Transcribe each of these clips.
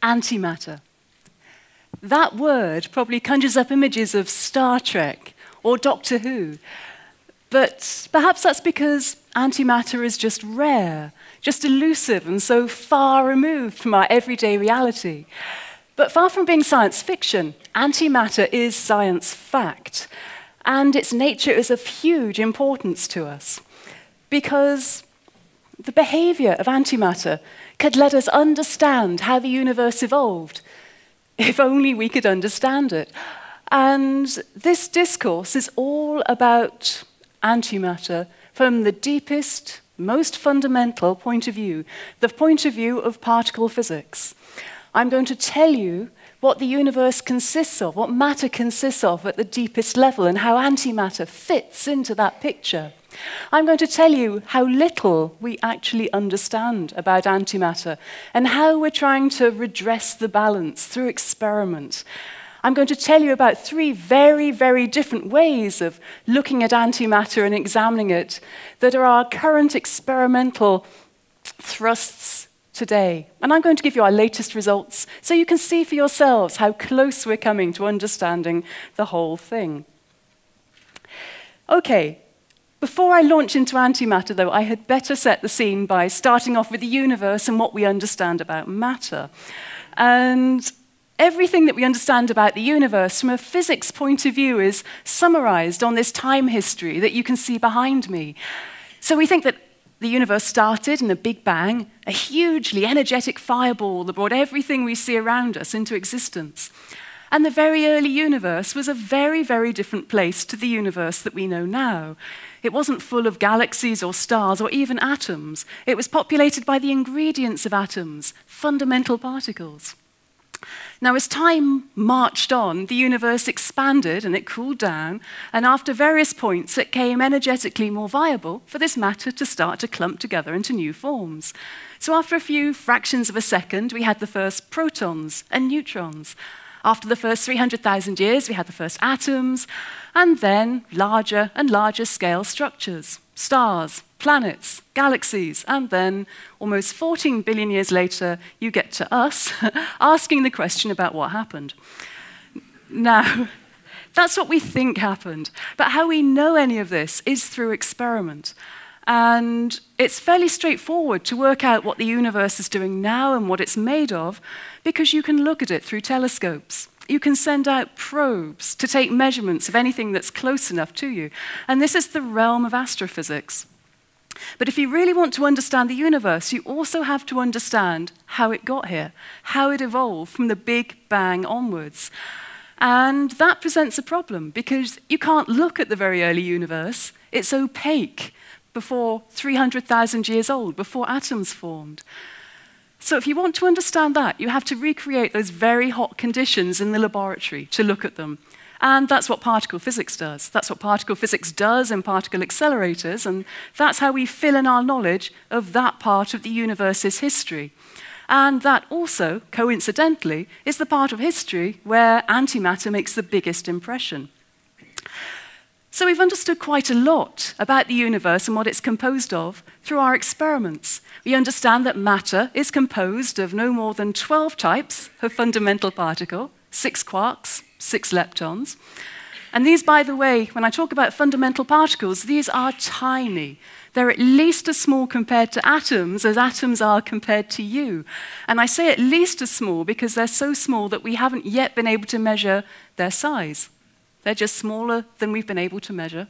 Antimatter. That word probably conjures up images of Star Trek or Doctor Who, but perhaps that's because antimatter is just rare, just elusive and so far removed from our everyday reality. But far from being science fiction, antimatter is science fact, and its nature is of huge importance to us, because the behavior of antimatter could let us understand how the universe evolved, if only we could understand it. And this discourse is all about antimatter from the deepest, most fundamental point of view, the point of view of particle physics. I'm going to tell you what the universe consists of, what matter consists of at the deepest level, and how antimatter fits into that picture. I'm going to tell you how little we actually understand about antimatter and how we're trying to redress the balance through experiment. I'm going to tell you about three very, very different ways of looking at antimatter and examining it that are our current experimental thrusts today. And I'm going to give you our latest results so you can see for yourselves how close we're coming to understanding the whole thing. Okay. Before I launch into antimatter, though, I had better set the scene by starting off with the universe and what we understand about matter. And everything that we understand about the universe from a physics point of view is summarized on this time history that you can see behind me. So we think that the universe started in a Big Bang, a hugely energetic fireball that brought everything we see around us into existence. And the very early universe was a very, very different place to the universe that we know now. It wasn't full of galaxies or stars or even atoms. It was populated by the ingredients of atoms, fundamental particles. Now, as time marched on, the universe expanded and it cooled down, and after various points, it became energetically more viable for this matter to start to clump together into new forms. So after a few fractions of a second, we had the first protons and neutrons. After the first 300,000 years, we had the first atoms, and then larger and larger scale structures, stars, planets, galaxies, and then almost 14 billion years later, you get to us asking the question about what happened. Now, that's what we think happened, but how we know any of this is through experiment. And it's fairly straightforward to work out what the universe is doing now and what it's made of, because you can look at it through telescopes. You can send out probes to take measurements of anything that's close enough to you. And this is the realm of astrophysics. But if you really want to understand the universe, you also have to understand how it got here, how it evolved from the Big Bang onwards. And that presents a problem, because you can't look at the very early universe. It's opaque, before 300,000 years old, before atoms formed. So if you want to understand that, you have to recreate those very hot conditions in the laboratory to look at them. And that's what particle physics does. That's what particle physics does in particle accelerators, and that's how we fill in our knowledge of that part of the universe's history. And that also, coincidentally, is the part of history where antimatter makes the biggest impression. So we've understood quite a lot about the universe and what it's composed of through our experiments. We understand that matter is composed of no more than 12 types of fundamental particle, 6 quarks, 6 leptons. And these, by the way, when I talk about fundamental particles, these are tiny. They're at least as small compared to atoms as atoms are compared to you. And I say at least as small because they're so small that we haven't yet been able to measure their size. They're just smaller than we've been able to measure.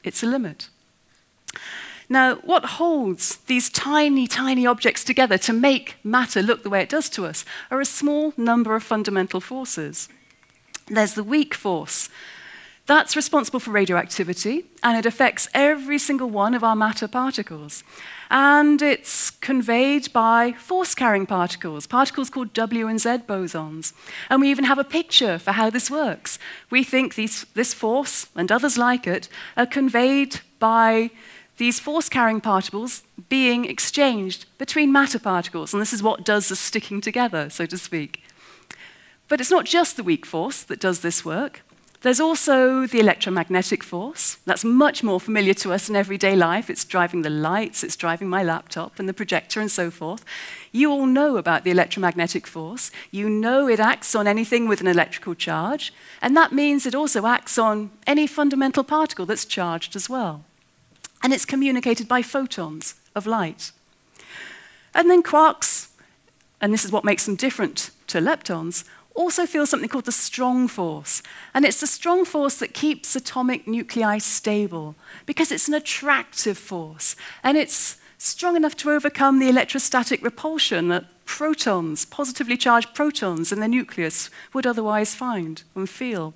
It's a limit. Now, what holds these tiny, tiny objects together to make matter look the way it does to us are a small number of fundamental forces. There's the weak force. That's responsible for radioactivity, and it affects every single one of our matter particles. And it's conveyed by force-carrying particles, particles called W and Z bosons. And we even have a picture for how this works. We think this force, and others like it, are conveyed by these force-carrying particles being exchanged between matter particles. And this is what does the sticking together, so to speak. But it's not just the weak force that does this work. There's also the electromagnetic force. That's much more familiar to us in everyday life. It's driving the lights, it's driving my laptop and the projector and so forth. You all know about the electromagnetic force. You know it acts on anything with an electrical charge, and that means it also acts on any fundamental particle that's charged as well. And it's communicated by photons of light. And then quarks, and this is what makes them different to leptons, also feel something called the strong force. And it's the strong force that keeps atomic nuclei stable, because it's an attractive force. And it's strong enough to overcome the electrostatic repulsion that protons, positively charged protons in the nucleus, would otherwise find and feel.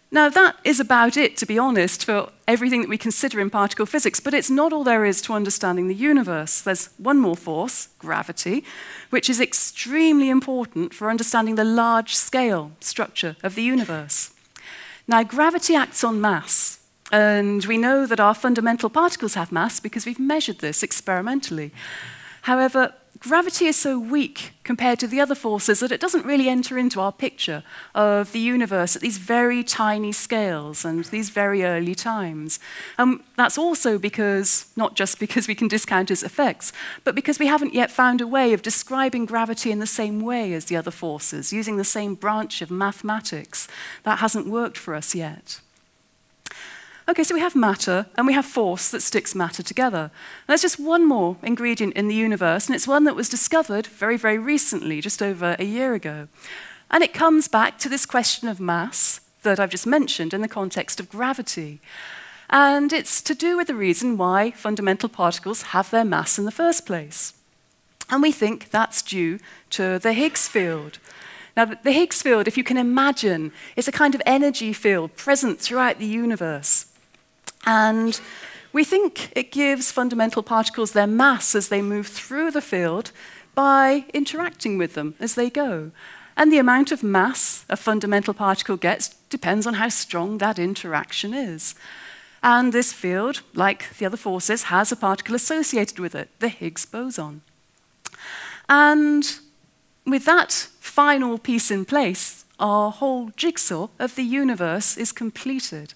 Now, that is about it, to be honest, for everything that we consider in particle physics, but it's not all there is to understanding the universe. There's one more force, gravity, which is extremely important for understanding the large-scale structure of the universe. Now, gravity acts on mass, and we know that our fundamental particles have mass because we've measured this experimentally. However, gravity is so weak compared to the other forces that it doesn't really enter into our picture of the universe at these very tiny scales and these very early times. That's also because, not just because we can discount its effects, but because we haven't yet found a way of describing gravity in the same way as the other forces, using the same branch of mathematics. That hasn't worked for us yet. Okay, so we have matter, and we have force that sticks matter together. And there's just one more ingredient in the universe, and it's one that was discovered very, very recently, just over a year ago. And it comes back to this question of mass that I've just mentioned in the context of gravity. And it's to do with the reason why fundamental particles have their mass in the first place. And we think that's due to the Higgs field. Now, the Higgs field, if you can imagine, is a kind of energy field present throughout the universe. And we think it gives fundamental particles their mass as they move through the field by interacting with them as they go. And the amount of mass a fundamental particle gets depends on how strong that interaction is. And this field, like the other forces, has a particle associated with it, the Higgs boson. And with that final piece in place, our whole jigsaw of the universe is completed.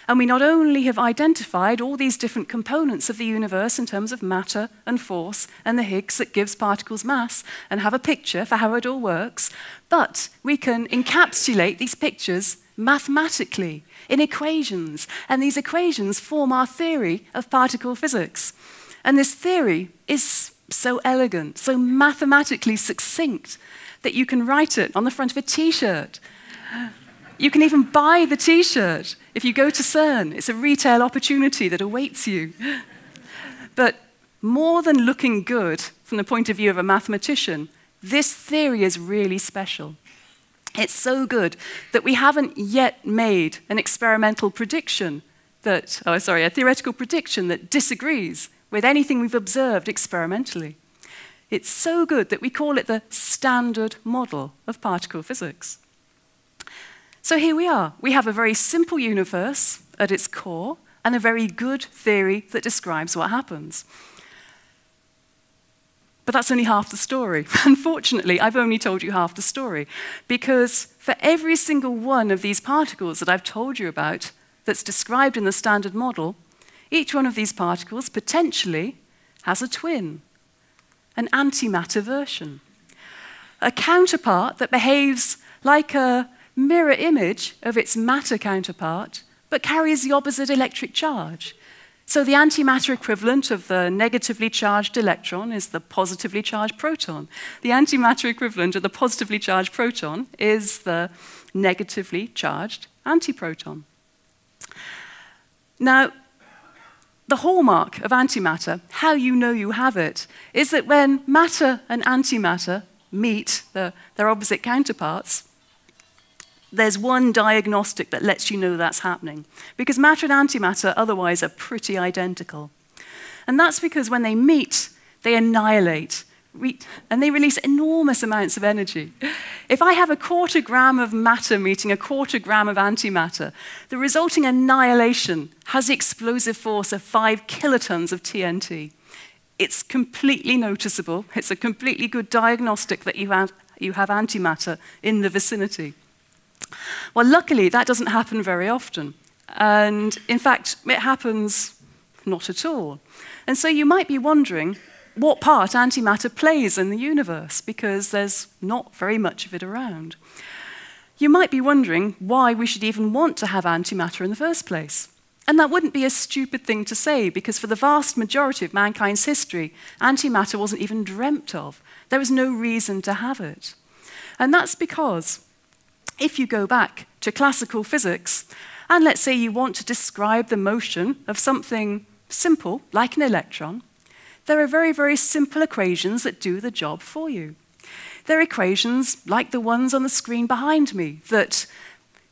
And we not only have identified all these different components of the universe in terms of matter and force and the Higgs that gives particles mass and have a picture for how it all works, but we can encapsulate these pictures mathematically in equations. And these equations form our theory of particle physics. And this theory is so elegant, so mathematically succinct, that you can write it on the front of a T-shirt. You can even buy the T-shirt if you go to CERN. It's a retail opportunity that awaits you. But more than looking good from the point of view of a mathematician, this theory is really special. It's so good that we haven't yet made an experimental prediction that, a theoretical prediction that disagrees with anything we've observed experimentally. It's so good that we call it the standard model of particle physics. So here we are. We have a very simple universe at its core and a very good theory that describes what happens. But that's only half the story. Unfortunately, I've only told you half the story, because for every single one of these particles that I've told you about that's described in the standard model, each one of these particles potentially has a twin, an antimatter version, a counterpart that behaves like a mirror image of its matter counterpart, but carries the opposite electric charge. So the antimatter equivalent of the negatively charged electron is the positively charged proton. The antimatter equivalent of the positively charged proton is the negatively charged antiproton. Now, the hallmark of antimatter, how you know you have it, is that when matter and antimatter meet their opposite counterparts, there's one diagnostic that lets you know that's happening, because matter and antimatter otherwise are pretty identical. And that's because when they meet, they annihilate, and they release enormous amounts of energy. If I have a 1/4 gram of matter meeting a 1/4 gram of antimatter, the resulting annihilation has the explosive force of 5 kilotons of TNT. It's completely noticeable. It's a completely good diagnostic that you you have antimatter in the vicinity. Well, luckily, that doesn't happen very often. And in fact, it happens not at all. And so you might be wondering what part antimatter plays in the universe, because there's not very much of it around. You might be wondering why we should even want to have antimatter in the first place. And that wouldn't be a stupid thing to say, because for the vast majority of mankind's history, antimatter wasn't even dreamt of. There was no reason to have it. And that's because if you go back to classical physics, and let's say you want to describe the motion of something simple, like an electron, there are very, very simple equations that do the job for you. There are equations like the ones on the screen behind me that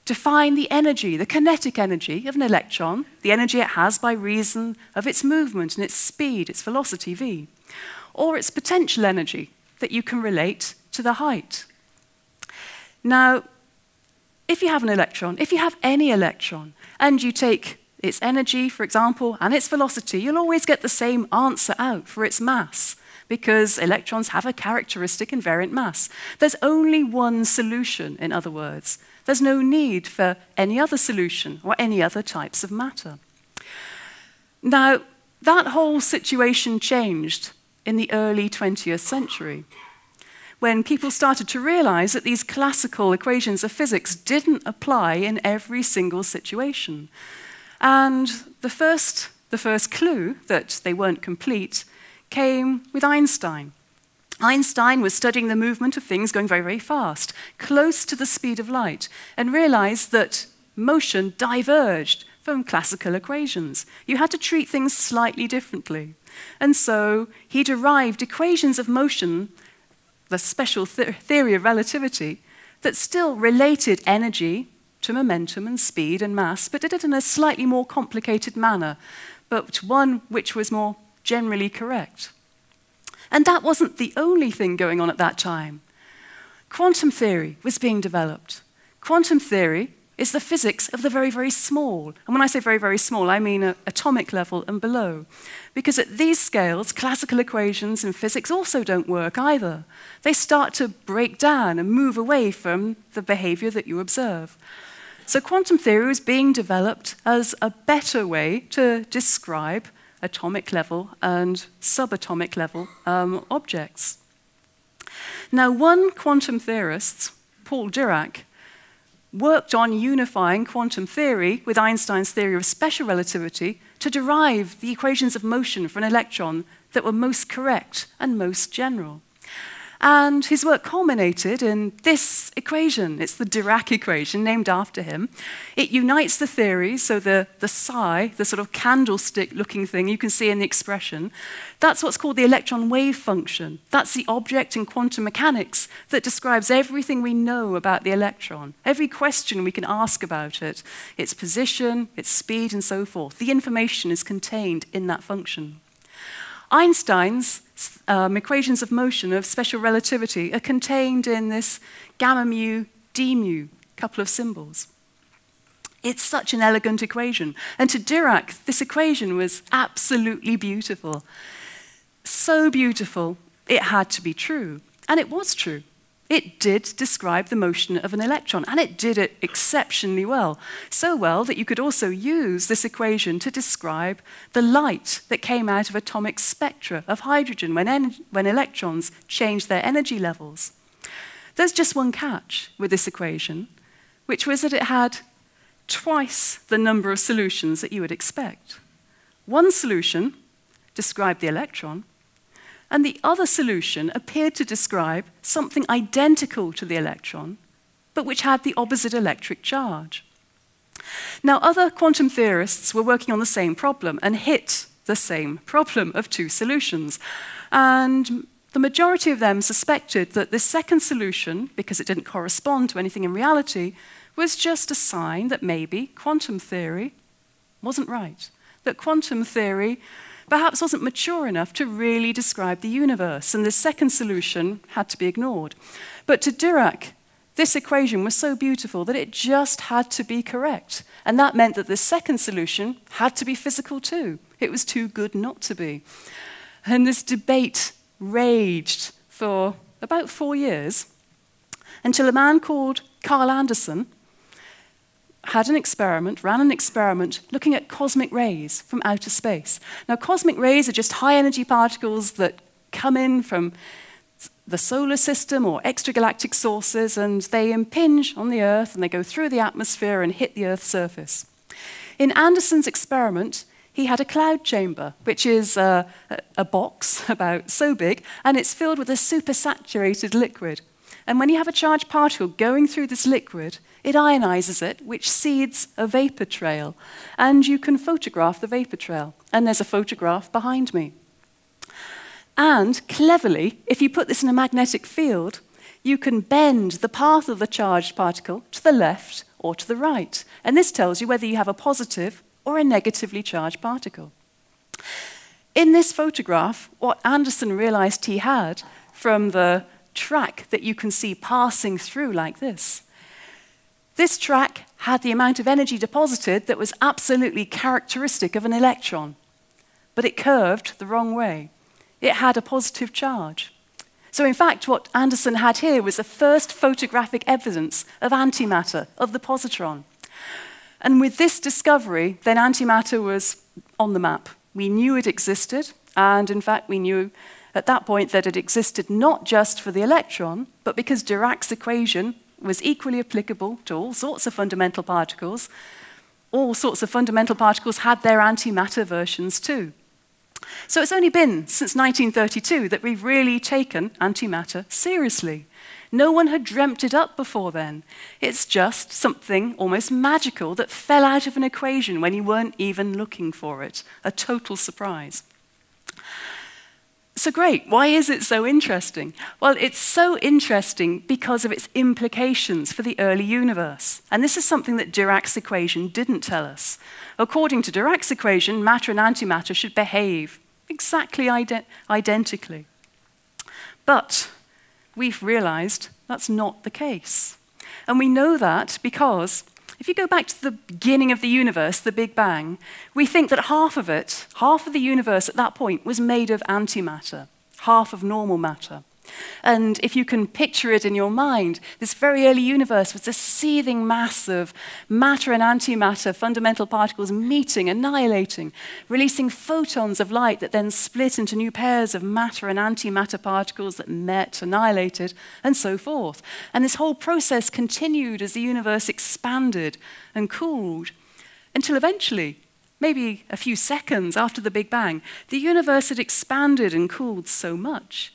define the energy, the kinetic energy of an electron, the energy it has by reason of its movement and its speed, its velocity, v, or its potential energy that you can relate to the height. Now, if you have an electron, if you have any electron, and you take its energy, for example, and its velocity, you'll always get the same answer out for its mass, because electrons have a characteristic invariant mass. There's only one solution, in other words. There's no need for any other solution or any other types of matter. Now, that whole situation changed in the early 20th century, when people started to realize that these classical equations of physics didn't apply in every single situation. And the first clue that they weren't complete came with Einstein. Einstein was studying the movement of things going very, very fast, close to the speed of light, and realized that motion diverged from classical equations. You had to treat things slightly differently. And so he derived equations of motion, the special theory of relativity, that still related energy to momentum and speed and mass, but did it in a slightly more complicated manner, but one which was more generally correct. And that wasn't the only thing going on at that time. Quantum theory was being developed. Quantum theory is the physics of the very, very small. And when I say very, very small, I mean atomic level and below. Because at these scales, classical equations in physics also don't work either. They start to break down and move away from the behavior that you observe. So quantum theory was being developed as a better way to describe atomic level and subatomic level objects. Now, one quantum theorist, Paul Dirac, worked on unifying quantum theory with Einstein's theory of special relativity to derive the equations of motion for an electron that were most correct and most general. And his work culminated in this equation. It's the Dirac equation, named after him. It unites the theories, so the psi, the sort of candlestick-looking thing you can see in the expression, that's what's called the electron wave function. That's the object in quantum mechanics that describes everything we know about the electron, every question we can ask about it, its position, its speed, and so forth. The information is contained in that function. Einstein's equations of motion of special relativity are contained in this gamma mu, d mu, couple of symbols. It's such an elegant equation. And to Dirac, this equation was absolutely beautiful. So beautiful, it had to be true. And it was true. It did describe the motion of an electron, and it did it exceptionally well. So well that you could also use this equation to describe the light that came out of atomic spectra of hydrogen when electrons changed their energy levels. There's just one catch with this equation, which was that it had twice the number of solutions that you would expect. One solution described the electron, and the other solution appeared to describe something identical to the electron, but which had the opposite electric charge. Now, other quantum theorists were working on the same problem and hit the same problem of two solutions. And the majority of them suspected that this second solution, because it didn't correspond to anything in reality, was just a sign that maybe quantum theory wasn't right, that quantum theory perhaps wasn't mature enough to really describe the universe, and the second solution had to be ignored. But to Dirac, this equation was so beautiful that it just had to be correct. And that meant that the second solution had to be physical too. It was too good not to be. And this debate raged for about 4 years. until a man called Carl Anderson ran an experiment looking at cosmic rays from outer space. Now, cosmic rays are just high-energy particles that come in from the solar system or extragalactic sources, and they impinge on the Earth, and they go through the atmosphere and hit the Earth's surface. In Anderson's experiment, he had a cloud chamber, which is a box about so big, and it's filled with a supersaturated liquid. And when you have a charged particle going through this liquid, it ionizes it, which seeds a vapor trail. And you can photograph the vapor trail. And there's a photograph behind me. And cleverly, if you put this in a magnetic field, you can bend the path of the charged particle to the left or to the right. And this tells you whether you have a positive or a negatively charged particle. In this photograph, what Anderson realized he had from the track that you can see passing through like this. This track had the amount of energy deposited that was absolutely characteristic of an electron, but it curved the wrong way. It had a positive charge. So in fact, what Anderson had here was the first photographic evidence of antimatter, of the positron. And with this discovery, then antimatter was on the map. We knew it existed, and in fact, we knew at that point that it existed not just for the electron, but because Dirac's equation was equally applicable to all sorts of fundamental particles. All sorts of fundamental particles had their antimatter versions too. So it's only been since 1932 that we've really taken antimatter seriously. No one had dreamt it up before then. It's just something almost magical that fell out of an equation when you weren't even looking for it. A total surprise. So great, why is it so interesting? Well, it's so interesting because of its implications for the early universe. And this is something that Dirac's equation didn't tell us. According to Dirac's equation, matter and antimatter should behave exactly identically. But we've realized that's not the case. And we know that because if you go back to the beginning of the universe, the Big Bang, we think that half of the universe at that point was made of antimatter, half of normal matter. And if you can picture it in your mind, this very early universe was a seething mass of matter and antimatter, fundamental particles meeting, annihilating, releasing photons of light that then split into new pairs of matter and antimatter particles that met, annihilated, and so forth. And this whole process continued as the universe expanded and cooled until eventually, maybe a few seconds after the Big Bang, the universe had expanded and cooled so much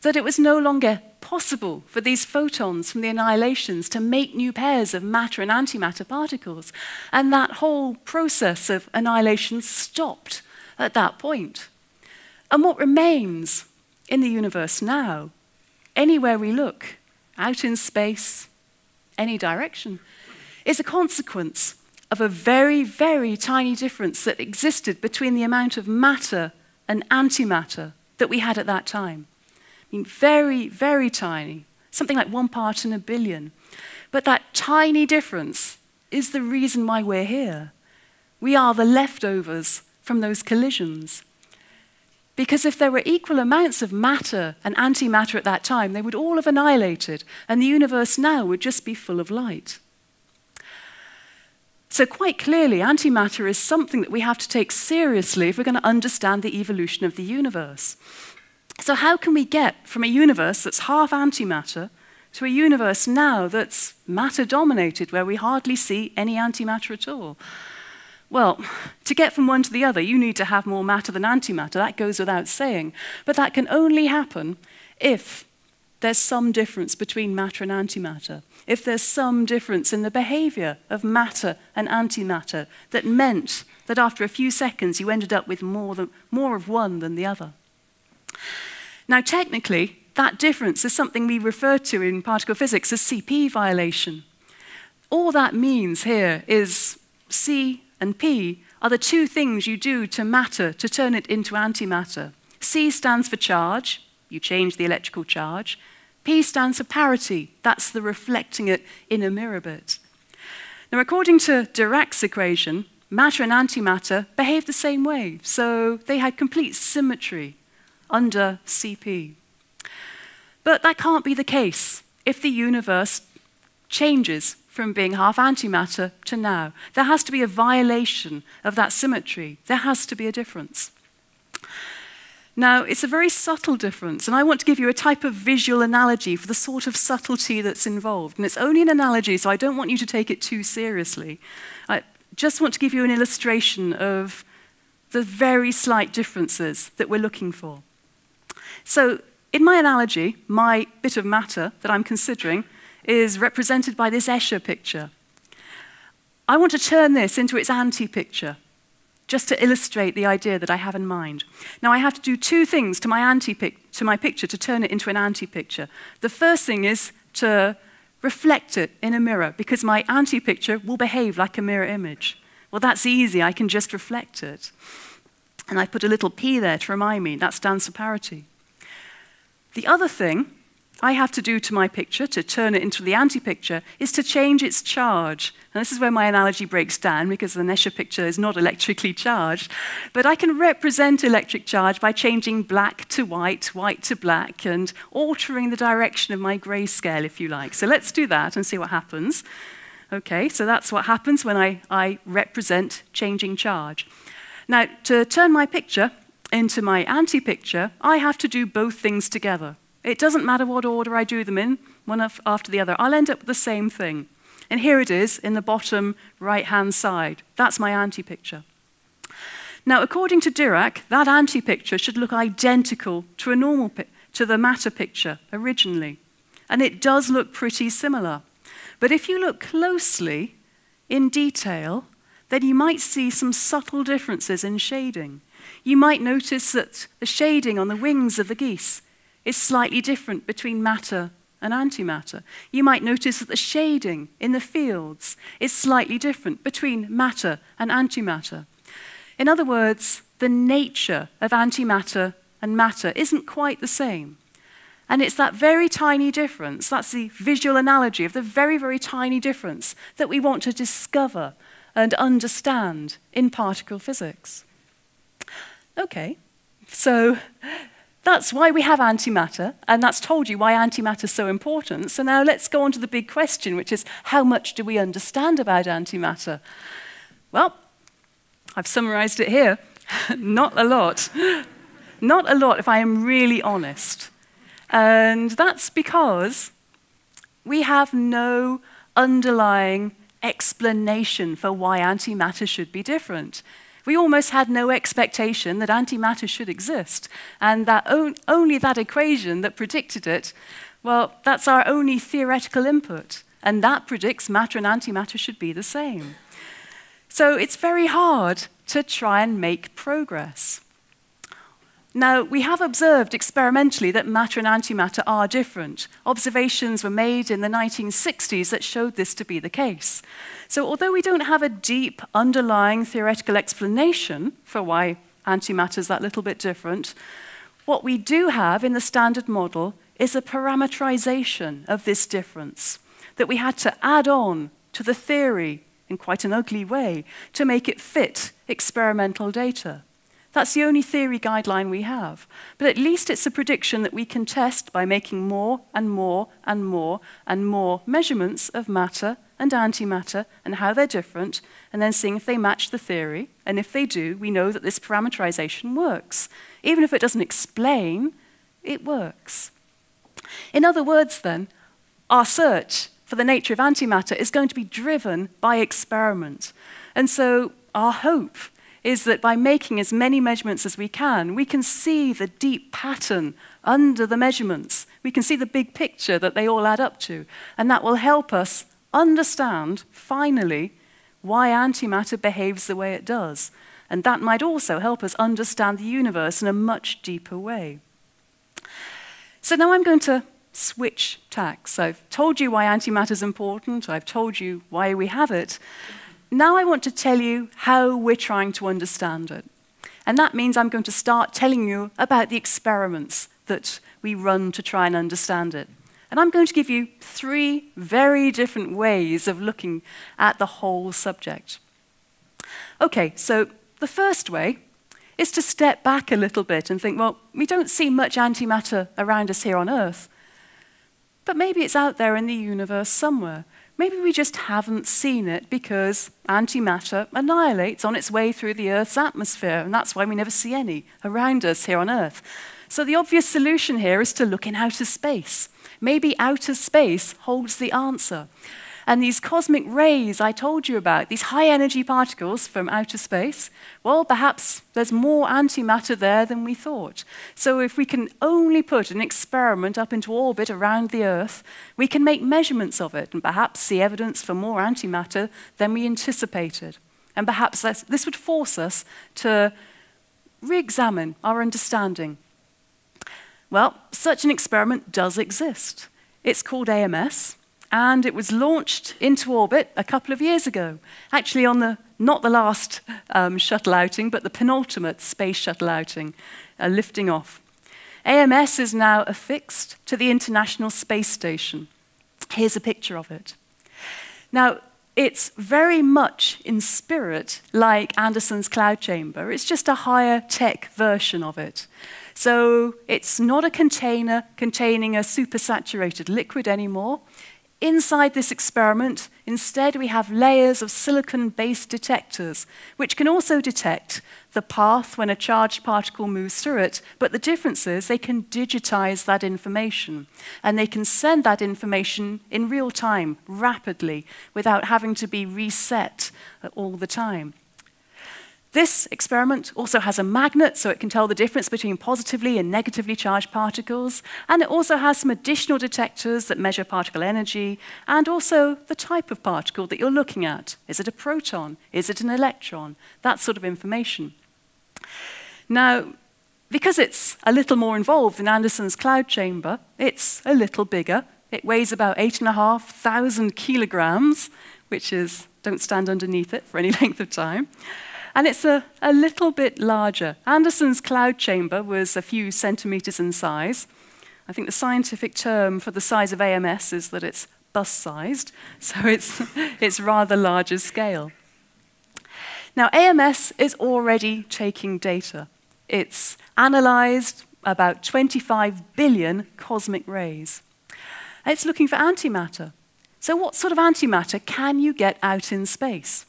that it was no longer possible for these photons from the annihilations to make new pairs of matter and antimatter particles. And that whole process of annihilation stopped at that point. And what remains in the universe now, anywhere we look, out in space, any direction, is a consequence of a very, very tiny difference that existed between the amount of matter and antimatter that we had at that time. I mean, very, very tiny, something like 1 part in a billion. But that tiny difference is the reason why we're here. We are the leftovers from those collisions. Because if there were equal amounts of matter and antimatter at that time, they would all have annihilated, and the universe now would just be full of light. So quite clearly, antimatter is something that we have to take seriously if we're going to understand the evolution of the universe. So how can we get from a universe that's half antimatter to a universe now that's matter-dominated, where we hardly see any antimatter at all? Well, to get from one to the other, you need to have more matter than antimatter. That goes without saying. But that can only happen if there's some difference between matter and antimatter, if there's some difference in the behavior of matter and antimatter that meant that after a few seconds you ended up with more of one than the other. Now, technically, that difference is something we refer to in particle physics as CP violation. All that means here is C and P are the two things you do to matter to turn it into antimatter. C stands for charge, you change the electrical charge. P stands for parity, that's the reflecting it in a mirror bit. Now, according to Dirac's equation, matter and antimatter behave the same way, so they had complete symmetry under CP. But that can't be the case if the universe changes from being half antimatter to now. There has to be a violation of that symmetry. There has to be a difference. Now, it's a very subtle difference, and I want to give you a type of visual analogy for the sort of subtlety that's involved. And it's only an analogy, so I don't want you to take it too seriously. I just want to give you an illustration of the very slight differences that we're looking for. So, in my analogy, my bit of matter that I'm considering is represented by this Escher picture. I want to turn this into its anti-picture, just to illustrate the idea that I have in mind. Now, I have to do two things to my picture to turn it into an anti-picture. The first thing is to reflect it in a mirror, because my anti-picture will behave like a mirror image. Well, that's easy. I can just reflect it. And I put a little p there to remind me. That stands for parity. The other thing I have to do to my picture to turn it into the anti-picture is to change its charge. And this is where my analogy breaks down, because the Escher picture is not electrically charged. But I can represent electric charge by changing black to white, white to black, and altering the direction of my grayscale, if you like. So let's do that and see what happens. Okay, so that's what happens when I represent changing charge. Now, to turn my picture into my anti-picture, I have to do both things together. It doesn't matter what order I do them in, one after the other. I'll end up with the same thing. And here it is in the bottom right-hand side. That's my anti-picture. Now, according to Dirac, that anti-picture should look identical to to the matter picture originally. And it does look pretty similar. But if you look closely, in detail, then you might see some subtle differences in shading. You might notice that the shading on the wings of the geese is slightly different between matter and antimatter. You might notice that the shading in the fields is slightly different between matter and antimatter. In other words, the nature of antimatter and matter isn't quite the same. And it's that very tiny difference, that's the visual analogy of the very, very tiny difference that we want to discover and understand in particle physics. Okay, so that's why we have antimatter, and that's told you why antimatter is so important. So now let's go on to the big question, which is, how much do we understand about antimatter? Well, I've summarized it here. Not a lot. Not a lot, if I am really honest. And that's because we have no underlying explanation for why antimatter should be different. We almost had no expectation that antimatter should exist, and that only that equation that predicted it, well, that's our only theoretical input, and that predicts matter and antimatter should be the same. So it's very hard to try and make progress. Now, we have observed experimentally that matter and antimatter are different. Observations were made in the 1960s that showed this to be the case. So although we don't have a deep underlying theoretical explanation for why antimatter is that little bit different, what we do have in the standard model is a parameterization of this difference that we had to add on to the theory in quite an ugly way to make it fit experimental data. That's the only theory guideline we have. But at least it's a prediction that we can test by making more and more and more and more measurements of matter and antimatter and how they're different, and then seeing if they match the theory. And if they do, we know that this parameterization works. Even if it doesn't explain, it works. In other words, then, our search for the nature of antimatter is going to be driven by experiment. And so our hope is that by making as many measurements as we can see the deep pattern under the measurements. We can see the big picture that they all add up to. And that will help us understand, finally, why antimatter behaves the way it does. And that might also help us understand the universe in a much deeper way. So now I'm going to switch tacks. I've told you why antimatter is important. I've told you why we have it. Now I want to tell you how we're trying to understand it. And that means I'm going to start telling you about the experiments that we run to try and understand it. And I'm going to give you 3 very different ways of looking at the whole subject. Okay, so the first way is to step back a little bit and think, well, we don't see much antimatter around us here on Earth. But maybe it's out there in the universe somewhere. Maybe we just haven't seen it because antimatter annihilates on its way through the Earth's atmosphere, and that's why we never see any around us here on Earth. So the obvious solution here is to look in outer space. Maybe outer space holds the answer. And these cosmic rays I told you about, these high-energy particles from outer space, well, perhaps there's more antimatter there than we thought. So if we can only put an experiment up into orbit around the Earth, we can make measurements of it and perhaps see evidence for more antimatter than we anticipated. And perhaps this would force us to re-examine our understanding. Well, such an experiment does exist. It's called AMS. And it was launched into orbit a couple of years ago, actually on not the last shuttle outing, but the penultimate space shuttle outing, lifting off. AMS is now affixed to the International Space Station. Here's a picture of it. Now, it's very much in spirit like Anderson's cloud chamber. It's just a higher tech version of it. So it's not a container containing a supersaturated liquid anymore. Inside this experiment, instead, we have layers of silicon-based detectors, which can also detect the path when a charged particle moves through it, but the difference is they can digitize that information, and they can send that information in real time, rapidly, without having to be reset all the time. This experiment also has a magnet, so it can tell the difference between positively and negatively charged particles, and it also has some additional detectors that measure particle energy, and also the type of particle that you're looking at. Is it a proton? Is it an electron? That sort of information. Now, because it's a little more involved than Anderson's cloud chamber, it's a little bigger. It weighs about 8,500 kilograms, which is, don't stand underneath it for any length of time. And it's a little bit larger. Anderson's cloud chamber was a few centimeters in size. I think the scientific term for the size of AMS is that it's bus-sized, so it's rather larger scale. Now, AMS is already taking data. It's analyzed about 25 billion cosmic rays. It's looking for antimatter. So what sort of antimatter can you get out in space?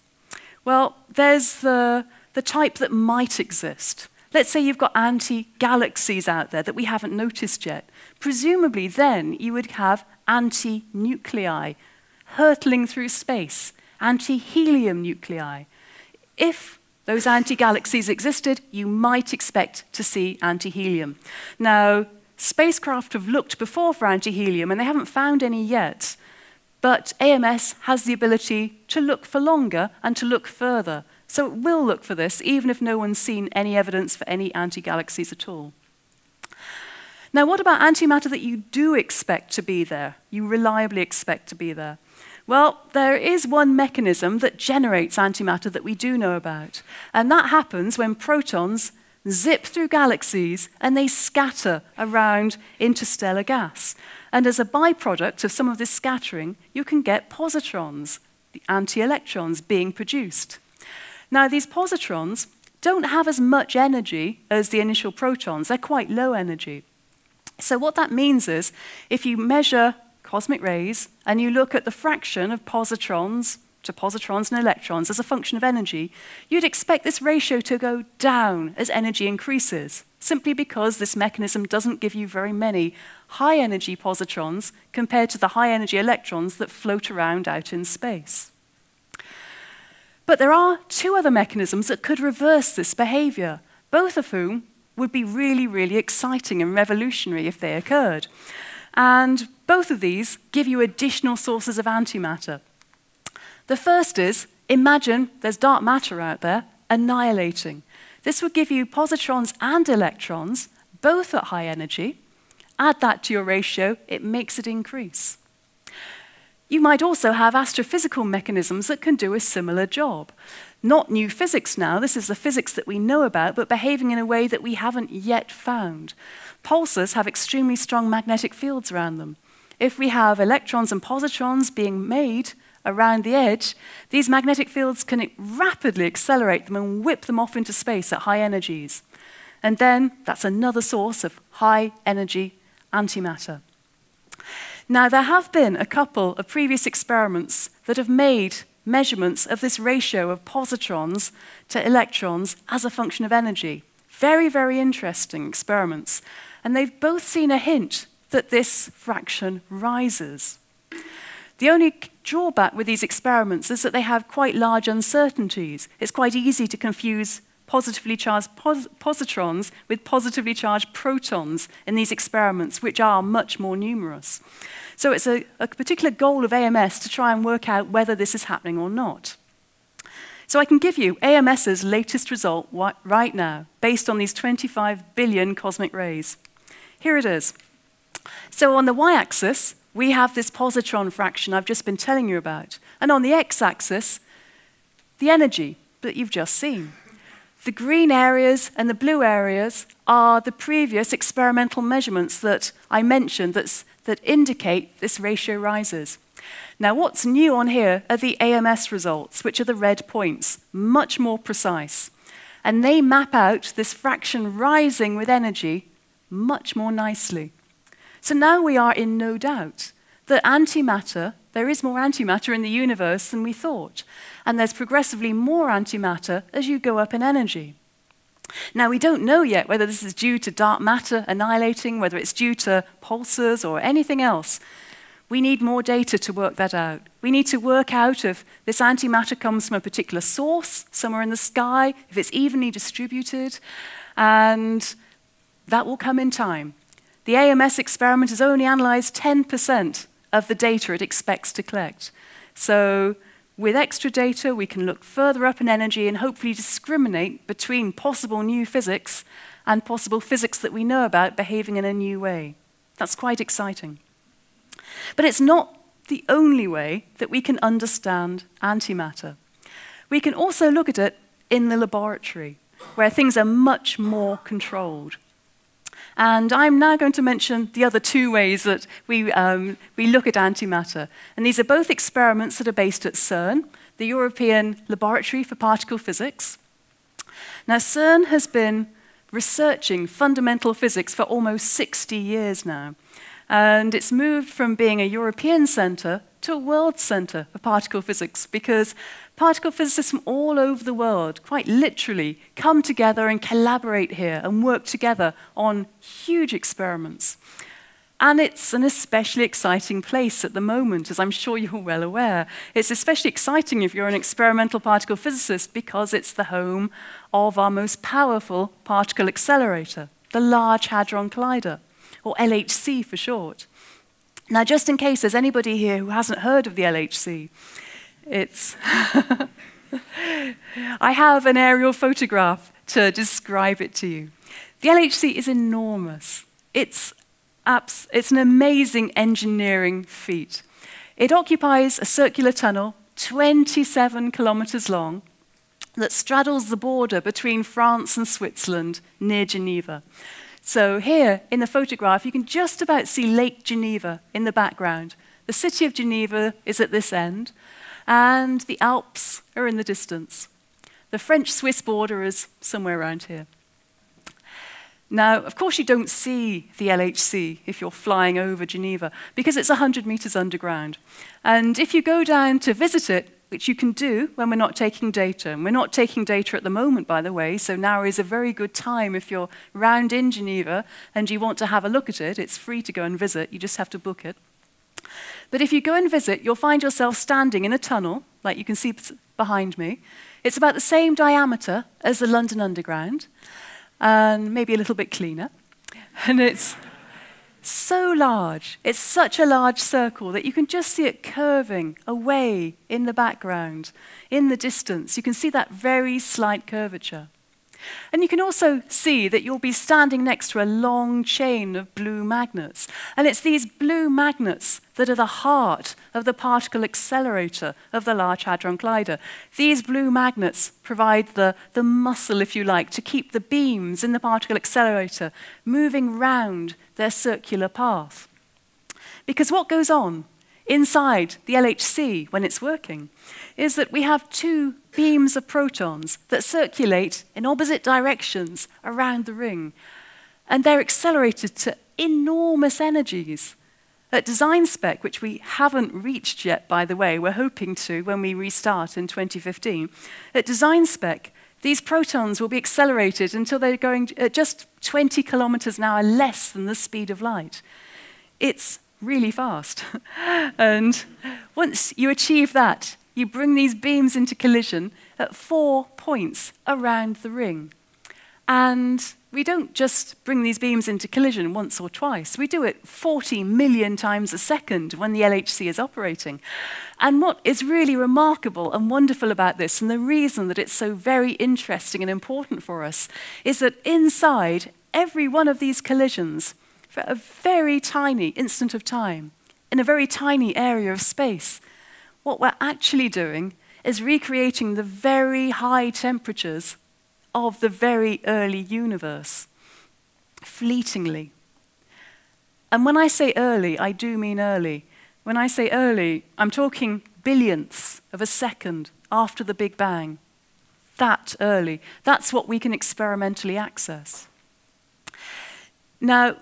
Well, there's the type that might exist. Let's say you've got anti-galaxies out there that we haven't noticed yet. Presumably then you would have anti-nuclei hurtling through space, anti-helium nuclei. If those anti-galaxies existed, you might expect to see anti-helium. Now, spacecraft have looked before for anti-helium and they haven't found any yet. But AMS has the ability to look for longer and to look further. So it will look for this, even if no one's seen any evidence for any anti-galaxies at all. Now, what about antimatter that you do expect to be there, you reliably expect to be there? Well, there is one mechanism that generates antimatter that we do know about. And that happens when protons zip through galaxies and they scatter around interstellar gas. And as a byproduct of some of this scattering, you can get positrons, the anti-electrons, being produced. Now, these positrons don't have as much energy as the initial protons. They're quite low energy. So what that means is, if you measure cosmic rays and you look at the fraction of positrons to positrons and electrons as a function of energy, you'd expect this ratio to go down as energy increases, simply because this mechanism doesn't give you very many high-energy positrons compared to the high-energy electrons that float around out in space. But there are two other mechanisms that could reverse this behavior, both of whom would be really, really exciting and revolutionary if they occurred. And both of these give you additional sources of antimatter. The first is, imagine there's dark matter out there annihilating. This would give you positrons and electrons, both at high energy. Add that to your ratio, it makes it increase. You might also have astrophysical mechanisms that can do a similar job. Not new physics now, this is the physics that we know about, but behaving in a way that we haven't yet found. Pulsars have extremely strong magnetic fields around them. If we have electrons and positrons being made around the edge, these magnetic fields can rapidly accelerate them and whip them off into space at high energies. And then that's another source of high energy antimatter. Now, there have been a couple of previous experiments that have made measurements of this ratio of positrons to electrons as a function of energy. Very, very interesting experiments. And they've both seen a hint that this fraction rises. The only drawback with these experiments is that they have quite large uncertainties. It's quite easy to confuse positively charged positrons with positively charged protons in these experiments, which are much more numerous. So it's a particular goal of AMS to try and work out whether this is happening or not. So I can give you AMS's latest result right now, based on these 25 billion cosmic rays. Here it is. So on the y-axis, we have this positron fraction I've just been telling you about. And on the x-axis, the energy that you've just seen. The green areas and the blue areas are the previous experimental measurements that I mentioned that indicate this ratio rises. Now, what's new on here are the AMS results, which are the red points, much more precise. And they map out this fraction rising with energy much more nicely. So now we are in no doubt that antimatter, there is more antimatter in the universe than we thought. And there's progressively more antimatter as you go up in energy. Now, we don't know yet whether this is due to dark matter annihilating, whether it's due to pulsars or anything else. We need more data to work that out. We need to work out if this antimatter comes from a particular source, somewhere in the sky, if it's evenly distributed, and that will come in time. The AMS experiment has only analyzed 10% of the data it expects to collect. So with extra data, we can look further up in energy and hopefully discriminate between possible new physics and possible physics that we know about behaving in a new way. That's quite exciting. But it's not the only way that we can understand antimatter. We can also look at it in the laboratory, where things are much more controlled. And I'm now going to mention the other two ways that we look at antimatter. And these are both experiments that are based at CERN, the European Laboratory for Particle Physics. Now, CERN has been researching fundamental physics for almost 60 years now. And it's moved from being a European center to a world center of particle physics, because particle physicists from all over the world, quite literally, come together and collaborate here and work together on huge experiments. And it's an especially exciting place at the moment, as I'm sure you're well aware. It's especially exciting if you're an experimental particle physicist, because it's the home of our most powerful particle accelerator, the Large Hadron Collider, or LHC for short. Now, just in case there's anybody here who hasn't heard of the LHC, it's I have an aerial photograph to describe it to you. The LHC is enormous. It's an amazing engineering feat. It occupies a circular tunnel 27 kilometers long that straddles the border between France and Switzerland near Geneva. So here in the photograph, you can just about see Lake Geneva in the background. The city of Geneva is at this end, and the Alps are in the distance. The French-Swiss border is somewhere around here. Now, of course, you don't see the LHC if you're flying over Geneva, because it's 100 meters underground. And if you go down to visit it, which you can do when we're not taking data. And we're not taking data at the moment, by the way, so now is a very good time if you're round in Geneva and you want to have a look at it. It's free to go and visit. You just have to book it. But if you go and visit, you'll find yourself standing in a tunnel, like you can see behind me. It's about the same diameter as the London Underground, and maybe a little bit cleaner. And it's so large, it's such a large circle that you can just see it curving away in the background, in the distance. You can see that very slight curvature. And you can also see that you'll be standing next to a long chain of blue magnets. And it's these blue magnets that are the heart of the particle accelerator of the Large Hadron Collider. These blue magnets provide the muscle, if you like, to keep the beams in the particle accelerator moving round their circular path. Because what goes on inside the LHC when it's working is that we have two beams of protons that circulate in opposite directions around the ring. And they're accelerated to enormous energies. At design spec, which we haven't reached yet, by the way, we're hoping to when we restart in 2015, at design spec, these protons will be accelerated until they're going at just 20 kilometers an hour less than the speed of light. It's really fast. And once you achieve that, you bring these beams into collision at 4 points around the ring. And we don't just bring these beams into collision once or twice. We do it 40 million times a second when the LHC is operating. And what is really remarkable and wonderful about this, and the reason that it's so very interesting and important for us, is that inside every one of these collisions, for a very tiny instant of time, in a very tiny area of space, what we're actually doing is recreating the very high temperatures of the very early universe, fleetingly. And when I say early, I do mean early. When I say early, I'm talking billionths of a second after the Big Bang. That early. That's what we can experimentally access. Now,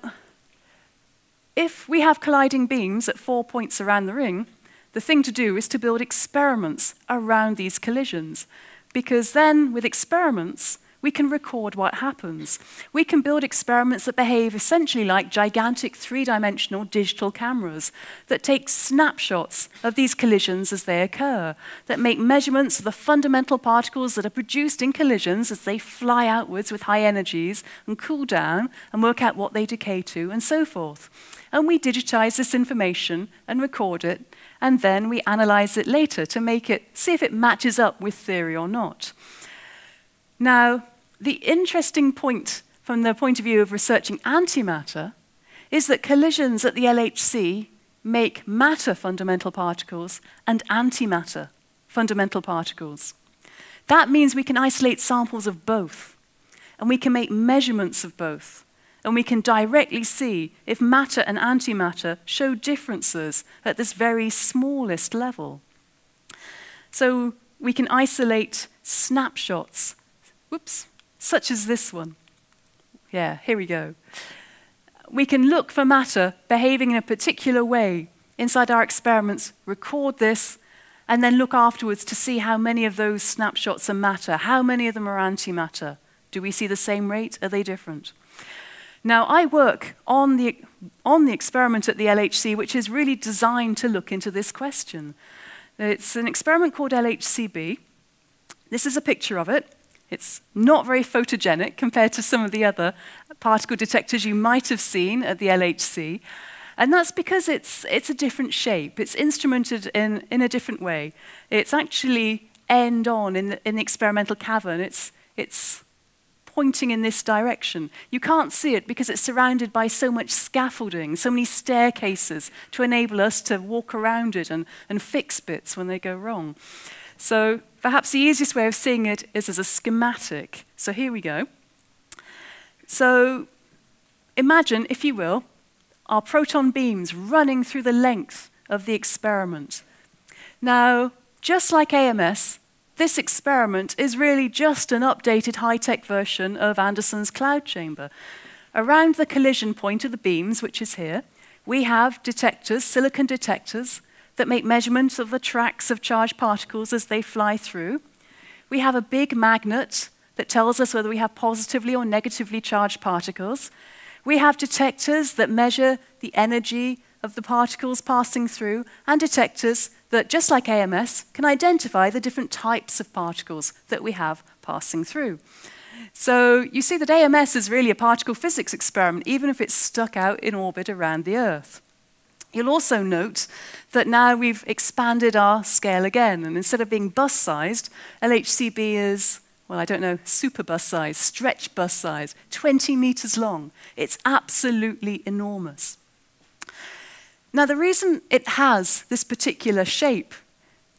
if we have colliding beams at 4 points around the ring, the thing to do is to build experiments around these collisions, because then with experiments, we can record what happens. We can build experiments that behave essentially like gigantic three-dimensional digital cameras that take snapshots of these collisions as they occur, that make measurements of the fundamental particles that are produced in collisions as they fly outwards with high energies and cool down and work out what they decay to and so forth. And we digitize this information and record it, and then we analyze it later to see if it matches up with theory or not. Now, the interesting point from the point of view of researching antimatter is that collisions at the LHC make matter fundamental particles and antimatter fundamental particles. That means we can isolate samples of both, and we can make measurements of both, and we can directly see if matter and antimatter show differences at this very smallest level. So we can isolate snapshots, such as this one. Yeah, here we go. We can look for matter behaving in a particular way inside our experiments, record this, and then look afterwards to see how many of those snapshots are matter, how many of them are antimatter. Do we see the same rate? Are they different? Now, I work on the experiment at the LHC, which is really designed to look into this question. It's an experiment called LHCb. This is a picture of it. It's not very photogenic compared to some of the other particle detectors you might have seen at the LHC. And that's because it's a different shape. It's instrumented in a different way. It's actually end-on in the experimental cavern. It's pointing in this direction. You can't see it because it's surrounded by so much scaffolding, so many staircases to enable us to walk around it and fix bits when they go wrong. So perhaps the easiest way of seeing it is as a schematic. So here we go. So imagine, if you will, our proton beams running through the length of the experiment. Now, just like AMS, this experiment is really just an updated high-tech version of Anderson's cloud chamber. Around the collision point of the beams, which is here, we have detectors, silicon detectors, that make measurements of the tracks of charged particles as they fly through. We have a big magnet that tells us whether we have positively or negatively charged particles. We have detectors that measure the energy of the particles passing through, and detectors that, just like AMS, can identify the different types of particles that we have passing through. So you see that AMS is really a particle physics experiment, even if it's stuck out in orbit around the Earth. You'll also note that now we've expanded our scale again, and instead of being bus-sized, LHCb is, well, I don't know, super bus size, stretch bus size, 20 meters long. It's absolutely enormous. Now, the reason it has this particular shape,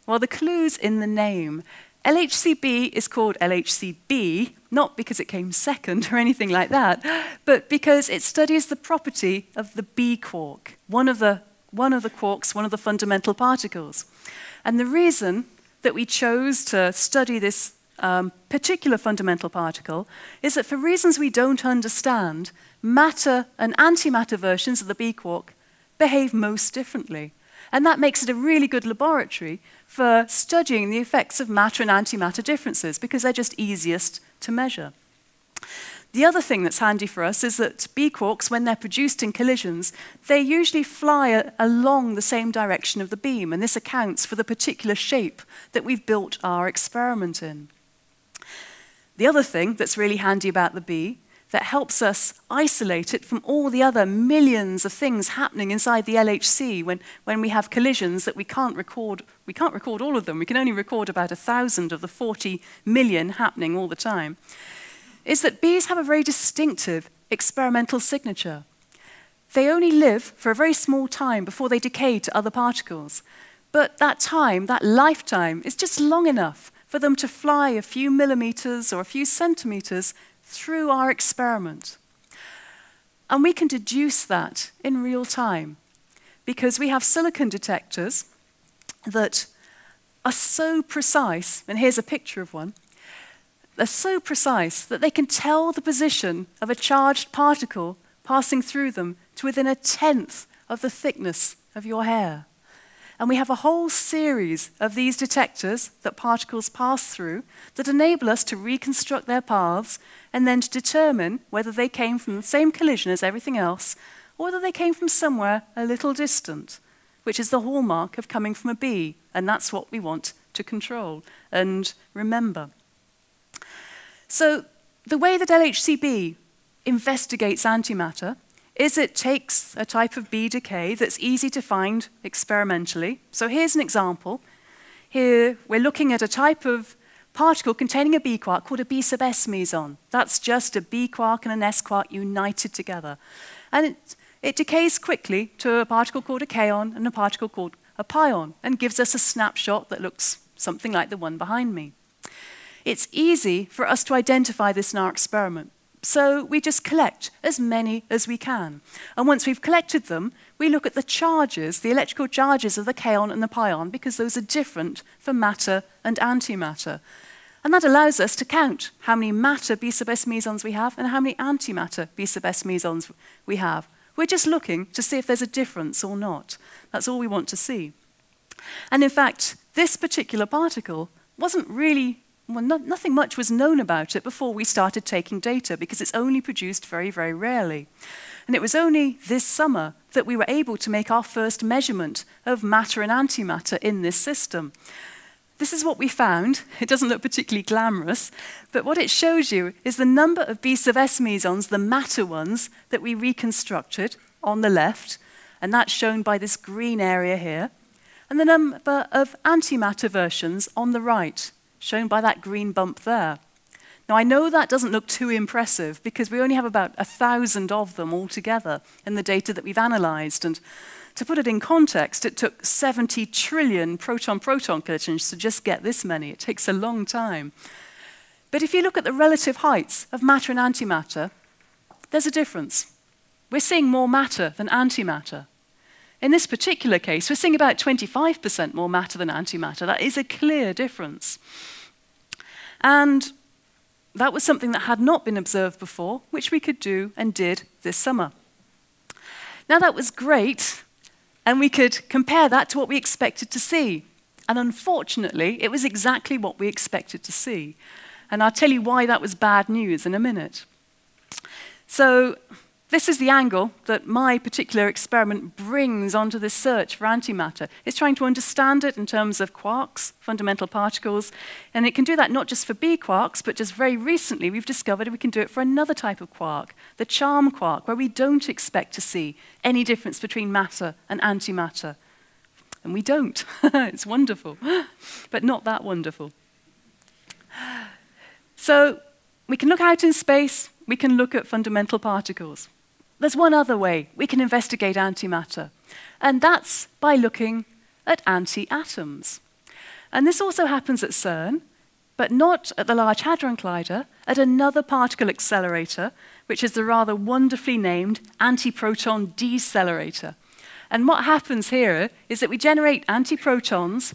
well, the clue's in the name. LHCb is called LHCb, not because it came second or anything like that, but because it studies the property of the B quark, one of the quarks, one of the fundamental particles. And the reason that we chose to study this particular fundamental particle is that for reasons we don't understand, matter and antimatter versions of the B quark behave most differently. And that makes it a really good laboratory for studying the effects of matter and antimatter differences, because they're just easiest to measure. The other thing that's handy for us is that B quarks, when they're produced in collisions, they usually fly along the same direction of the beam, and this accounts for the particular shape that we've built our experiment in. The other thing that's really handy about the B that helps us isolate it from all the other millions of things happening inside the LHC when we have collisions that we can't record all of them. We can only record about 1,000 of the 40 million happening all the time, is that bees have a very distinctive experimental signature. They only live for a very small time before they decay to other particles. But that time, that lifetime, is just long enough for them to fly a few millimeters or a few centimeters through our experiment. And we can deduce that in real time, because we have silicon detectors that are so precise, and here's a picture of one. They're so precise that they can tell the position of a charged particle passing through them to within 1/10 of the thickness of your hair. And we have a whole series of these detectors that particles pass through that enable us to reconstruct their paths and then to determine whether they came from the same collision as everything else or whether they came from somewhere a little distant, which is the hallmark of coming from a bee, and that's what we want to control and remember. So the way that LHCb investigates antimatter is it takes a type of bee decay that's easy to find experimentally. So here's an example. Here we're looking at a type of particle containing a B quark called a B sub S meson. That's just a B quark and an S quark united together. And it decays quickly to a particle called a kaon and a particle called a pion, and gives us a snapshot that looks something like the one behind me. It's easy for us to identify this in our experiment, so we just collect as many as we can. And once we've collected them, we look at the charges, the electrical charges of the kaon and the pion, because those are different for matter and antimatter. And that allows us to count how many matter B sub S mesons we have and how many antimatter B sub S mesons we have. We're just looking to see if there's a difference or not. That's all we want to see. And in fact, this particular particle wasn't really, well, nothing much was known about it before we started taking data, because it's only produced very, very rarely. And it was only this summer that we were able to make our first measurement of matter and antimatter in this system. This is what we found. It doesn't look particularly glamorous, but what it shows you is the number of B sub S mesons, the matter ones, that we reconstructed on the left, and that's shown by this green area here, and the number of antimatter versions on the right, shown by that green bump there. Now, I know that doesn't look too impressive because we only have about 1,000 of them altogether in the data that we've analyzed. And to put it in context, it took 70 trillion proton-proton collisions to just get this many. It takes a long time. But if you look at the relative heights of matter and antimatter, there's a difference. We're seeing more matter than antimatter. In this particular case, we're seeing about 25% more matter than antimatter. That is a clear difference. And that was something that had not been observed before, which we could do and did this summer. Now, that was great, and we could compare that to what we expected to see. And unfortunately, it was exactly what we expected to see. And I'll tell you why that was bad news in a minute. So this is the angle that my particular experiment brings onto this search for antimatter. It's trying to understand it in terms of quarks, fundamental particles, and it can do that not just for B quarks, but just very recently we've discovered we can do it for another type of quark, the charm quark, where we don't expect to see any difference between matter and antimatter. And we don't. It's wonderful, but not that wonderful. So we can look out in space, we can look at fundamental particles. There's one other way we can investigate antimatter, and that's by looking at anti-atoms. And this also happens at CERN, but not at the Large Hadron Collider, at another particle accelerator, which is the rather wonderfully named antiproton decelerator. And what happens here is that we generate antiprotons,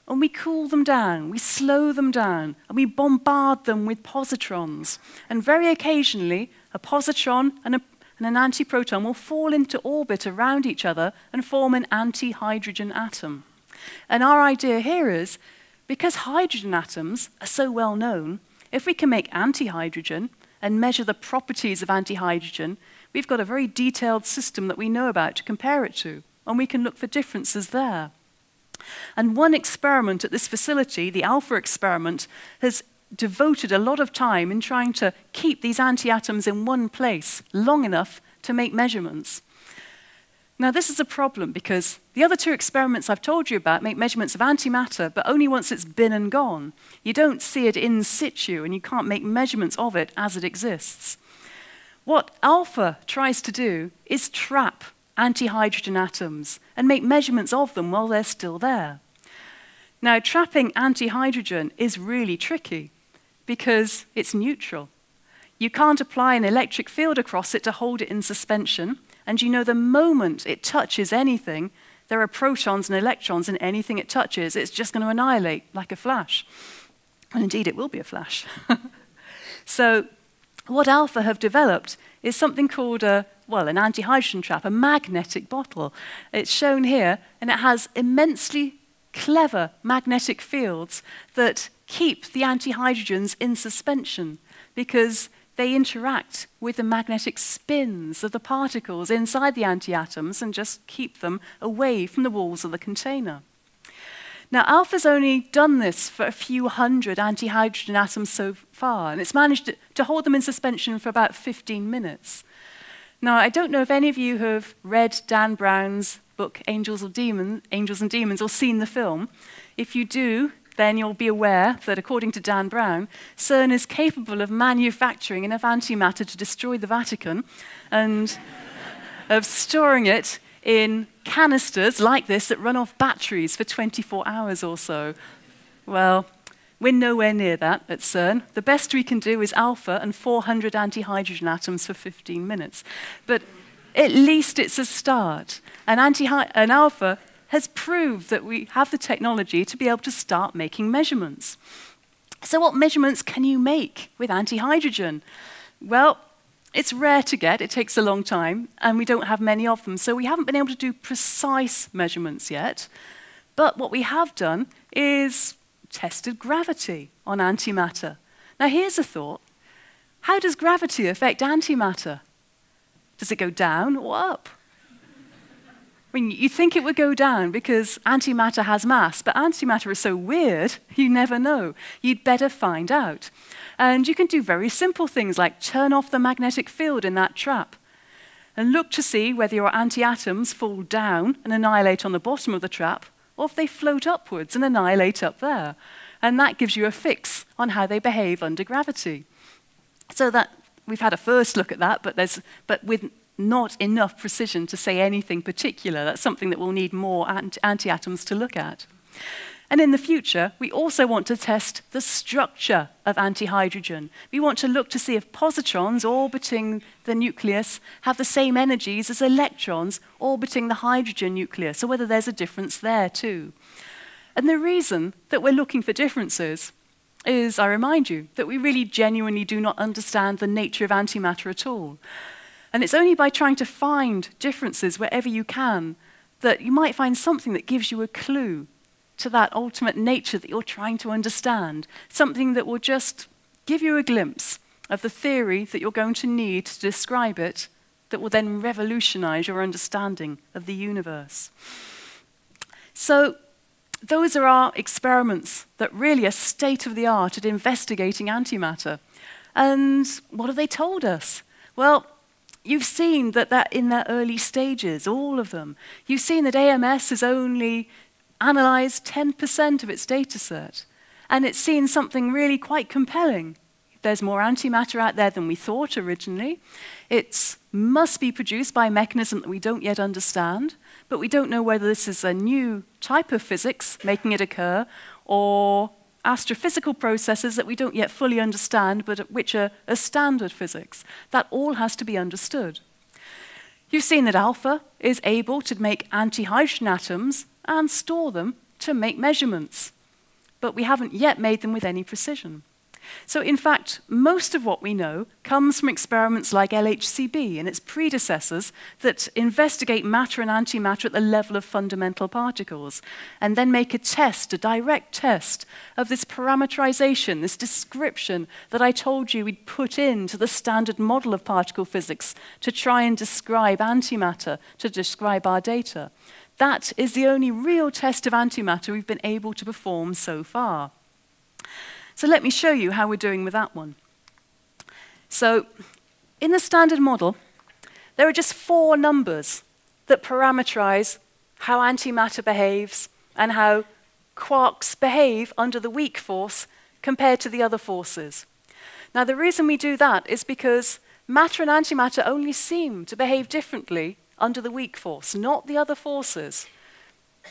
and we cool them down, we slow them down, and we bombard them with positrons. And very occasionally, a positron and and an antiproton will fall into orbit around each other and form an anti-hydrogen atom. And our idea here is, because hydrogen atoms are so well known, if we can make antihydrogen and measure the properties of antihydrogen, we've got a very detailed system that we know about to compare it to, and we can look for differences there. And one experiment at this facility, the alpha experiment, has devoted a lot of time in trying to keep these antiatoms in one place long enough to make measurements. Now, this is a problem because the other two experiments I've told you about make measurements of antimatter, but only once it's been and gone. You don't see it in situ, and you can't make measurements of it as it exists. What alpha tries to do is trap antihydrogen atoms and make measurements of them while they're still there. Now, trapping antihydrogen is really tricky because it's neutral. You can't apply an electric field across it to hold it in suspension, and you know the moment it touches anything, there are protons and electrons in anything it touches. It's just going to annihilate like a flash. And indeed, it will be a flash. So what alpha have developed is something called an antihydrogen trap, a magnetic bottle. It's shown here, and it has immensely clever magnetic fields that keep the antihydrogens in suspension because they interact with the magnetic spins of the particles inside the antiatoms and just keep them away from the walls of the container. Now, alpha's only done this for a few hundred antihydrogen atoms so far, and it's managed to hold them in suspension for about 15 minutes. Now, I don't know if any of you have read Dan Brown's book, Angels and Demons, or seen the film. If you do, then you'll be aware that, according to Dan Brown, CERN is capable of manufacturing enough antimatter to destroy the Vatican and of storing it in canisters like this that run off batteries for 24 hours or so. Well, we're nowhere near that at CERN. The best we can do is alpha and 400 antihydrogen atoms for 15 minutes. But at least it's a start. And alpha has proved that we have the technology to be able to start making measurements. So what measurements can you make with antihydrogen? Well, it's rare to get, it takes a long time, and we don't have many of them, so we haven't been able to do precise measurements yet. But what we have done is tested gravity on antimatter. Now here's a thought. How does gravity affect antimatter? Does it go down or up? I mean, you'd think it would go down because antimatter has mass, but antimatter is so weird, you never know. You'd better find out. And you can do very simple things like turn off the magnetic field in that trap and look to see whether your antiatoms fall down and annihilate on the bottom of the trap, or if they float upwards and annihilate up there. And that gives you a fix on how they behave under gravity. So that we've had a first look at that, but with not enough precision to say anything particular. That's something that we'll need more antiatoms to look at. And in the future, we also want to test the structure of antihydrogen. We want to look to see if positrons orbiting the nucleus have the same energies as electrons orbiting the hydrogen nucleus, so whether there's a difference there too. And the reason that we're looking for differences is, I remind you, that we really genuinely do not understand the nature of antimatter at all. And it's only by trying to find differences wherever you can that you might find something that gives you a clue to that ultimate nature that you're trying to understand, something that will just give you a glimpse of the theory that you're going to need to describe it, that will then revolutionize your understanding of the universe. So those are our experiments that really are state-of-the-art at investigating antimatter. And what have they told us? Well, you've seen that they're in their early stages, all of them. You've seen that AMS has only analyzed 10% of its data set, and it's seen something really quite compelling. There's more antimatter out there than we thought originally. It must be produced by a mechanism that we don't yet understand, but we don't know whether this is a new type of physics making it occur, or astrophysical processes that we don't yet fully understand, but which are a standard physics. That all has to be understood. You've seen that alpha is able to make antihydrogen atoms and store them to make measurements, but we haven't yet made them with any precision. So in fact, most of what we know comes from experiments like LHCb and its predecessors that investigate matter and antimatter at the level of fundamental particles, and then make a test, a direct test, of this parameterization, this description that I told you we'd put into the standard model of particle physics to try and describe antimatter, to describe our data. That is the only real test of antimatter we've been able to perform so far. So let me show you how we're doing with that one. So in the standard model, there are just 4 numbers that parameterize how antimatter behaves and how quarks behave under the weak force compared to the other forces. Now, the reason we do that is because matter and antimatter only seem to behave differently under the weak force, not the other forces.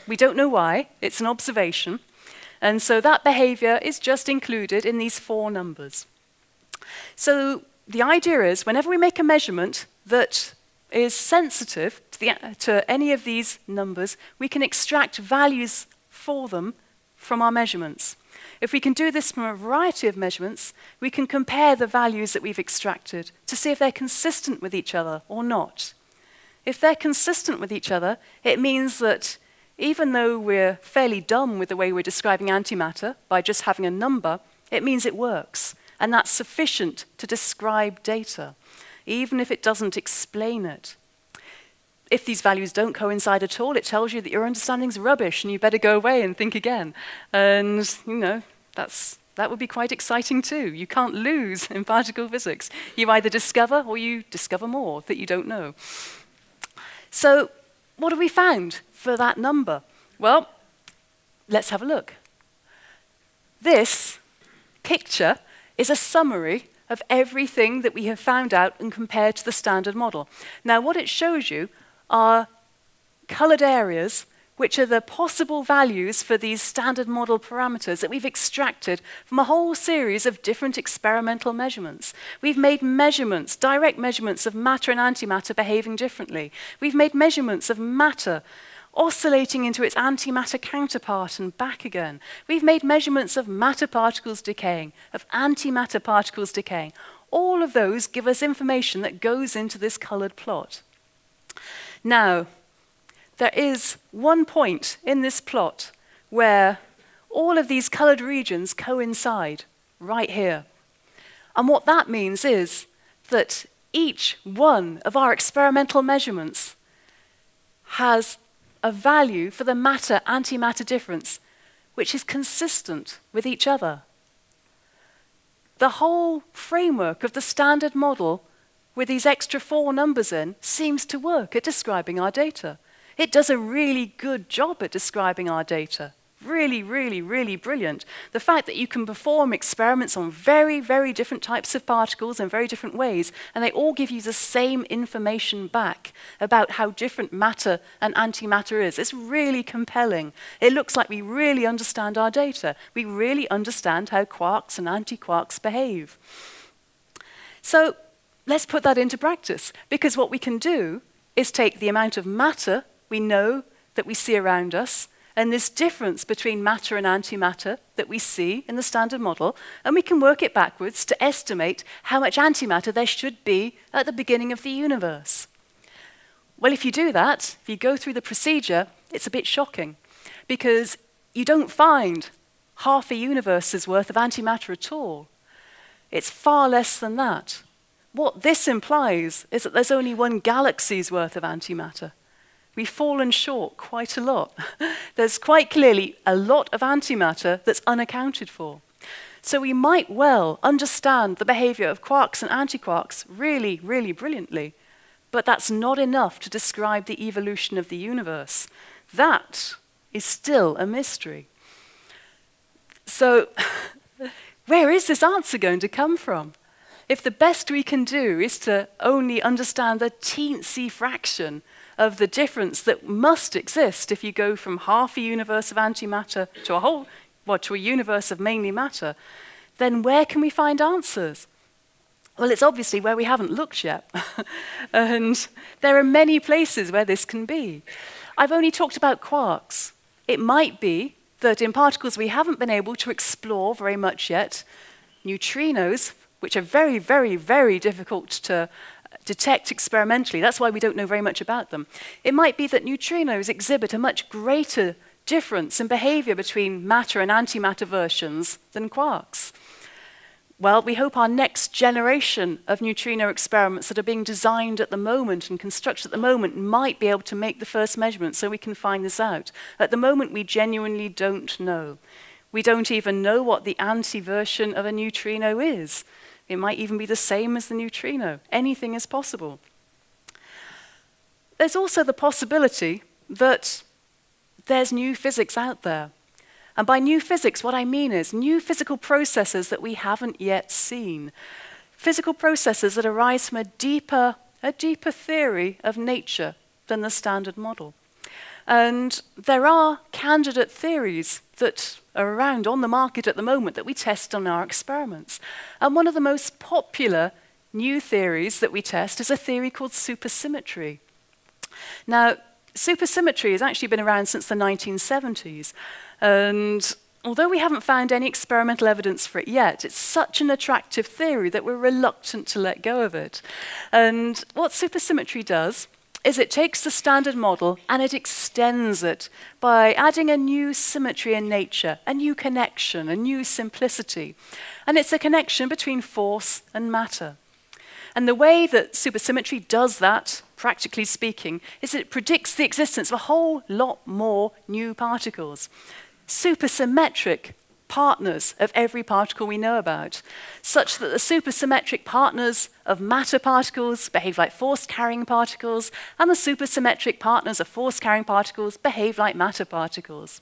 We don't know why. It's an observation. And so that behavior is just included in these 4 numbers. So the idea is whenever we make a measurement that is sensitive to any of these numbers, we can extract values for them from our measurements. If we can do this from a variety of measurements, we can compare the values that we've extracted to see if they're consistent with each other or not. If they're consistent with each other, it means that even though we're fairly dumb with the way we're describing antimatter by just having a number, it means it works. And that's sufficient to describe data, even if it doesn't explain it. If these values don't coincide at all, it tells you that your understanding's rubbish and you better go away and think again. And, you know, that would be quite exciting too. You can't lose in particle physics. You either discover or you discover more that you don't know. So what have we found for that number? Well, let's have a look. This picture is a summary of everything that we have found out and compared to the standard model. Now, what it shows you are colored areas which are the possible values for these standard model parameters that we've extracted from a whole series of different experimental measurements. We've made measurements, direct measurements of matter and antimatter behaving differently. We've made measurements of matter oscillating into its antimatter counterpart and back again. We've made measurements of matter particles decaying, of antimatter particles decaying. All of those give us information that goes into this colored plot. Now, there is one point in this plot where all of these colored regions coincide, right here. And what that means is that each one of our experimental measurements has a value for the matter-antimatter difference, which is consistent with each other. The whole framework of the standard model with these extra 4 numbers in seems to work at describing our data. It does a really good job at describing our data. Really, really, really brilliant. The fact that you can perform experiments on very, very different types of particles in very different ways, and they all give you the same information back about how different matter and antimatter is. It's really compelling. It looks like we really understand our data. We really understand how quarks and antiquarks behave. So let's put that into practice, because what we can do is take the amount of matter we know that we see around us, and this difference between matter and antimatter that we see in the standard model, and we can work it backwards to estimate how much antimatter there should be at the beginning of the universe. Well, if you do that, if you go through the procedure, it's a bit shocking, because you don't find half a universe's worth of antimatter at all. It's far less than that. What this implies is that there's only 1 galaxy's worth of antimatter. We've fallen short quite a lot. There's quite clearly a lot of antimatter that's unaccounted for. So we might well understand the behavior of quarks and antiquarks really, really brilliantly, but that's not enough to describe the evolution of the universe. That is still a mystery. So where is this answer going to come from? If the best we can do is to only understand the teensy fraction of the difference that must exist if you go from half a universe of antimatter to to a universe of mainly matter, then where can we find answers? Well, it's obviously where we haven't looked yet. And there are many places where this can be. I've only talked about quarks. It might be that in particles we haven't been able to explore very much yet, neutrinos, which are very, very, very difficult to detect experimentally. That's why we don't know very much about them. It might be that neutrinos exhibit a much greater difference in behavior between matter and antimatter versions than quarks. Well, we hope our next generation of neutrino experiments that are being designed at the moment and constructed at the moment might be able to make the first measurements so we can find this out. At the moment, we genuinely don't know. We don't even know what the anti-version of a neutrino is. It might even be the same as the neutrino. Anything is possible. There's also the possibility that there's new physics out there. And by new physics, what I mean is new physical processes that we haven't yet seen. Physical processes that arise from a deeper theory of nature than the standard model. And there are candidate theories that are around on the market at the moment that we test on our experiments. And one of the most popular new theories that we test is a theory called supersymmetry. Now, supersymmetry has actually been around since the 1970s. And although we haven't found any experimental evidence for it yet, it's such an attractive theory that we're reluctant to let go of it. And what supersymmetry does is it takes the standard model and it extends it by adding a new symmetry in nature, a new connection, a new simplicity. And it's a connection between force and matter. And the way that supersymmetry does that, practically speaking, is it predicts the existence of a whole lot more new particles. Supersymmetric partners of every particle we know about, such that the supersymmetric partners of matter particles behave like force-carrying particles, and the supersymmetric partners of force-carrying particles behave like matter particles.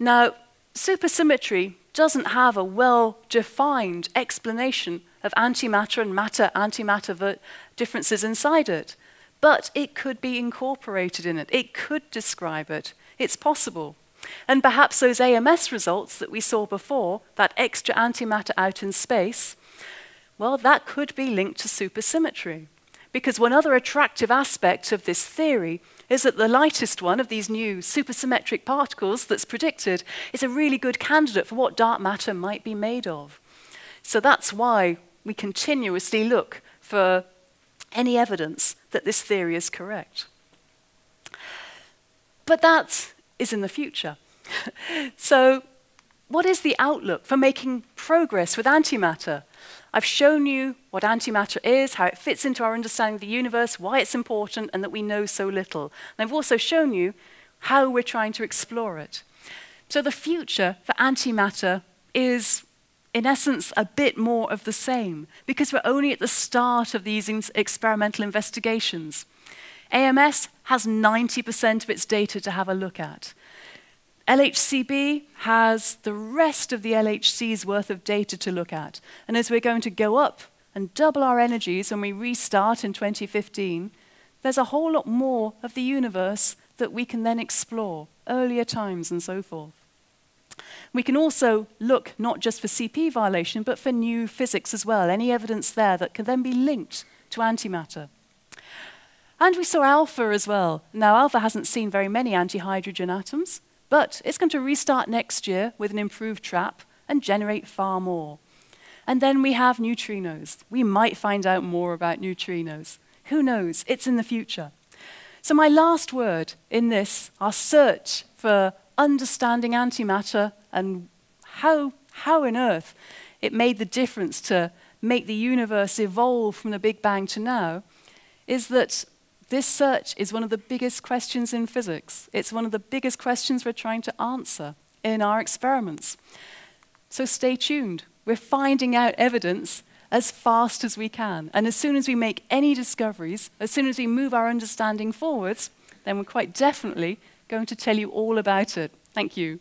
Now, supersymmetry doesn't have a well-defined explanation of antimatter and matter-antimatter differences inside it, but it could be incorporated in it. It could describe it. It's possible. And perhaps those AMS results that we saw before, that extra antimatter out in space, well, that could be linked to supersymmetry. Because one other attractive aspect of this theory is that the lightest one of these new supersymmetric particles that's predicted is a really good candidate for what dark matter might be made of. So that's why we continuously look for any evidence that this theory is correct. But that is in the future. So what is the outlook for making progress with antimatter? I've shown you what antimatter is, how it fits into our understanding of the universe, why it's important, and that we know so little. And I've also shown you how we're trying to explore it. So the future for antimatter is, in essence, a bit more of the same, because we're only at the start of these experimental investigations. AMS has 90% of its data to have a look at. LHCb has the rest of the LHC's worth of data to look at. And as we're going to go up and double our energies when we restart in 2015, there's a whole lot more of the universe that we can then explore, earlier times and so forth. We can also look not just for CP violation, but for new physics as well, any evidence there that can then be linked to antimatter. And we saw alpha as well. Now, alpha hasn't seen very many antihydrogen atoms, but it's going to restart next year with an improved trap and generate far more. And then we have neutrinos. We might find out more about neutrinos. Who knows? It's in the future. So my last word in this, our search for understanding antimatter and how on earth it made the difference to make the universe evolve from the Big Bang to now, is that this search is one of the biggest questions in physics. It's one of the biggest questions we're trying to answer in our experiments. So stay tuned. We're finding out evidence as fast as we can. And as soon as we make any discoveries, as soon as we move our understanding forwards, then we're quite definitely going to tell you all about it. Thank you.